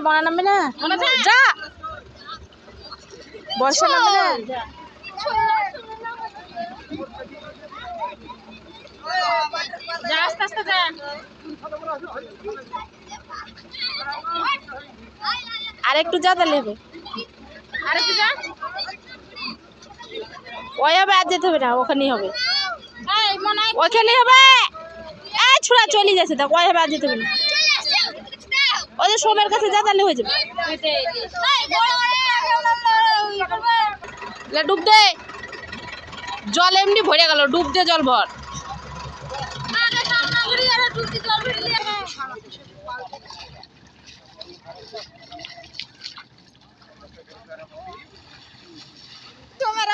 বনা নামবে না যা বর্ষা নামবে না যা আস্তে আস্তে যা আরেকটু যা তাহলে হবে আরেকটু যা ওই হবে আর যেতে হবে না ওখানেই হবে ওখানেই হবে এই ছোড়া চলে যাচ্ছে দেখ ওই হবে আর যেতে হবে না ওদের সোমের কাছে যা তাহলে হয়ে যাবে ডুব দে জল এমনি ভরে গেল ডুব দে জল ভর তোমার